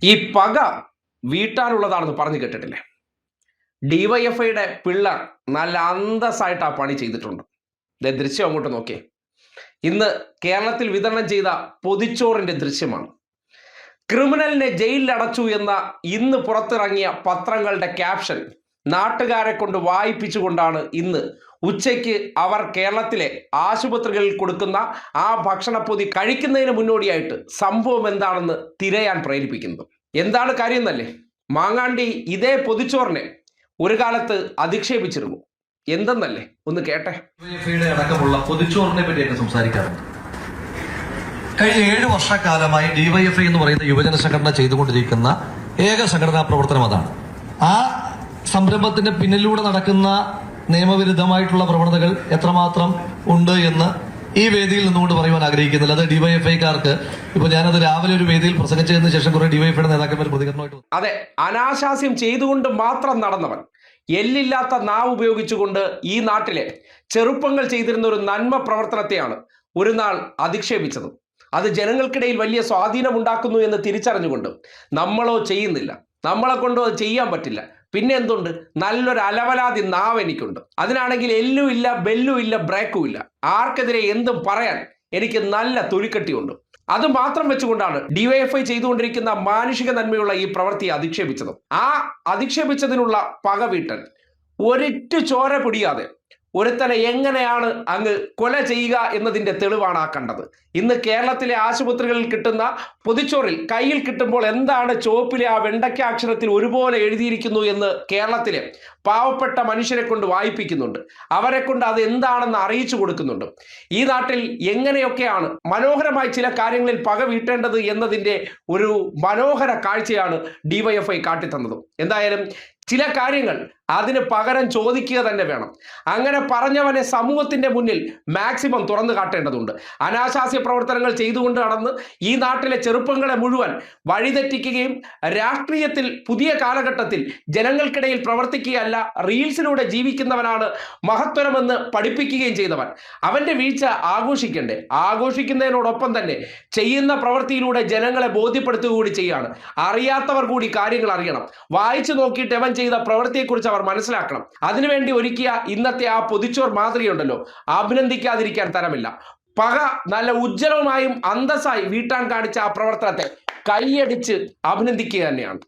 ഈ പക വീട്ടാനുള്ളതാണെന്ന് പറഞ്ഞു കേട്ടിട്ടില്ലേ? ഡിവൈഎഫ്ഐയുടെ പിള്ളേർ നല്ല അന്തസ്സായിട്ട് ആ പണി ചെയ്തിട്ടുണ്ട്. ദൃശ്യം അങ്ങോട്ട് നോക്കിയേ. ഇന്ന് കേരളത്തിൽ വിതരണം ചെയ്ത പൊതിച്ചോറിന്റെ ദൃശ്യമാണ്. ക്രിമിനലിനെ ജയിലിൽ അടച്ചു എന്ന ഇന്ന് പുറത്തിറങ്ങിയ പത്രങ്ങളുടെ ക്യാപ്ഷൻ നാട്ടുകാരെ കൊണ്ട് വായിപ്പിച്ചുകൊണ്ടാണ് ഇന്ന് ഉച്ചയ്ക്ക് അവർ കേരളത്തിലെ ആശുപത്രികളിൽ കൊടുക്കുന്ന ആ ഭക്ഷണപ്പൊതി കഴിക്കുന്നതിന് മുന്നോടിയായിട്ട് സംഭവം എന്താണെന്ന് തിരയാൻ പ്രേരിപ്പിക്കുന്നത്. എന്താണ് കാര്യം എന്നല്ലേ? മാങ്ങാണ്ടി ഇതേ പൊതിച്ചോറിനെ ഒരു കാലത്ത് അധിക്ഷേപിച്ചിരുന്നു. എന്തെന്നല്ലേ? ഒന്ന് കേട്ടെ. അടക്കമുള്ള പൊതിച്ചോറിനെ പറ്റിയൊക്കെ സംസാരിക്കാറുണ്ട്. കഴിഞ്ഞ 7 വർഷക്കാലമായി ഡിവൈഎഫ്ഐ എന്ന് പറയുന്ന യുവജന സംഘടന ചെയ്തുകൊണ്ടിരിക്കുന്ന ഏക സംഘടനാ പ്രവർത്തനം അതാണ്. ആ സംരംഭത്തിന്റെ പിന്നിലൂടെ നടക്കുന്ന നിയമവിരുദ്ധമായിട്ടുള്ള പ്രവണതകൾ എത്രമാത്രം ഉണ്ട് എന്ന് ഈ വേദിയിൽ നിന്നുകൊണ്ട് പറയുവാൻ ആഗ്രഹിക്കുന്നില്ല. അത് ഡിവൈഎഫ്ഐക്കാർക്ക് ഇപ്പൊ ഞാനത് രാവിലെ ഒരു വേദിയിൽ പ്രസംഗിച്ചതിന് ശേഷം കുറെ ഡിവൈഎഫ്ഐയുടെ നേതാക്കന്മാർ പ്രതികരണമായിട്ട് അതെ, അനാശാസ്യം ചെയ്തുകൊണ്ട് മാത്രം നടന്നവൻ, എല്ലില്ലാത്ത നാവ് ഉപയോഗിച്ചുകൊണ്ട് ഈ നാട്ടിലെ ചെറുപ്പങ്ങൾ ചെയ്തിരുന്ന ഒരു നന്മ പ്രവർത്തനത്തെയാണ് ഒരു നാൾ അധിക്ഷേപിച്ചത്. അത് ജനങ്ങൾക്കിടയിൽ വലിയ സ്വാധീനം ഉണ്ടാക്കുന്നു എന്ന് തിരിച്ചറിഞ്ഞുകൊണ്ട് നമ്മളോ ചെയ്യുന്നില്ല, നമ്മളെ കൊണ്ടോ അത് ചെയ്യാൻ പറ്റില്ല, പിന്നെ എന്തുണ്ട്? നല്ലൊരു അലവലാതി നാവ് എനിക്കുണ്ട്. അതിനാണെങ്കിൽ എല്ലും ഇല്ല, ബെല്ലും ഇല്ല, ബ്രേക്കും ഇല്ല. ആർക്കെതിരെ എന്തും പറയാൻ എനിക്ക് നല്ല തൊലിക്കട്ടിയുണ്ട്. അത് മാത്രം വെച്ചുകൊണ്ടാണ് ഡിവൈഎഫ്ഐ ചെയ്തുകൊണ്ടിരിക്കുന്ന മാനുഷിക നന്മയുള്ള ഈ പ്രവൃത്തിയെ അധിക്ഷേപിച്ചത്. ആ അധിക്ഷേപിച്ചതിനുള്ള പക വീട്ടൽ ഒരിറ്റു ചോര പൊടിയാതെ ഒരുത്തനെ എങ്ങനെയാണ് അങ്ങ് കൊല ചെയ്യുക എന്നതിൻ്റെ തെളിവാണ് ആ കണ്ടത്. ഇന്ന് കേരളത്തിലെ ആശുപത്രികളിൽ കിട്ടുന്ന പൊതിച്ചോറിൽ കയ്യിൽ കിട്ടുമ്പോൾ എന്താണ് ചുവപ്പിലെ ആ വെണ്ടയ്ക്ക അക്ഷരത്തിൽ ഒരുപോലെ എഴുതിയിരിക്കുന്നു എന്ന് കേരളത്തിലെ പാവപ്പെട്ട മനുഷ്യരെ കൊണ്ട് വായിപ്പിക്കുന്നുണ്ട്. അവരെ കൊണ്ട് അത് എന്താണെന്ന് അറിയിച്ചു കൊടുക്കുന്നുണ്ട്. ഈ നാട്ടിൽ എങ്ങനെയൊക്കെയാണ് മനോഹരമായി ചില കാര്യങ്ങളിൽ പക വീട്ടേണ്ടത് എന്നതിൻ്റെ ഒരു മനോഹര കാഴ്ചയാണ് ഡിവൈഎഫ്ഐ കാട്ടിത്തന്നത്. എന്തായാലും ചില കാര്യങ്ങൾ അതിന് പകരം ചോദിക്കുക തന്നെ വേണം. അങ്ങനെ പറഞ്ഞവനെ സമൂഹത്തിന്റെ മുന്നിൽ മാക്സിമം തുറന്നു കാട്ടേണ്ടതുണ്ട്. അനാശാസ്യ പ്രവർത്തനങ്ങൾ ചെയ്തുകൊണ്ട് നടന്ന് ഈ നാട്ടിലെ ചെറുപ്പങ്ങളെ മുഴുവൻ വഴിതെറ്റിക്കുകയും രാഷ്ട്രീയത്തിൽ പുതിയ കാലഘട്ടത്തിൽ ജനങ്ങൾക്കിടയിൽ പ്രവർത്തിക്കുകയല്ല, റീൽസിലൂടെ ജീവിക്കുന്നവനാണ് മഹത്വരമെന്ന് പഠിപ്പിക്കുകയും ചെയ്തവൻ, അവന്റെ വീഴ്ച ആഘോഷിക്കണ്ടേ? ആഘോഷിക്കുന്നതിനോടൊപ്പം തന്നെ ചെയ്യുന്ന പ്രവൃത്തിയിലൂടെ ജനങ്ങളെ ബോധ്യപ്പെടുത്തുക കൂടി ചെയ്യാണ്. അറിയാത്തവർ കൂടി കാര്യങ്ങൾ അറിയണം. വായിച്ചു നോക്കിയിട്ട് അവൻ ചെയ്ത പ്രവൃത്തിയെക്കുറിച്ച് അവർ മനസ്സിലാക്കണം. അതിനുവേണ്ടി ഒരുക്കിയ ഇന്നത്തെ ആ പൊതിച്ചോർ മാതൃകയുണ്ടല്ലോ, അഭിനന്ദിക്കാതിരിക്കാൻ തരമില്ല. പക നല്ല ഉജ്ജ്വലമായും അന്തസ്സായി വീട്ടാൻ കാണിച്ച ആ പ്രവർത്തനത്തെ കൈയടിച്ച് അഭിനന്ദിക്കുക തന്നെയാണ്.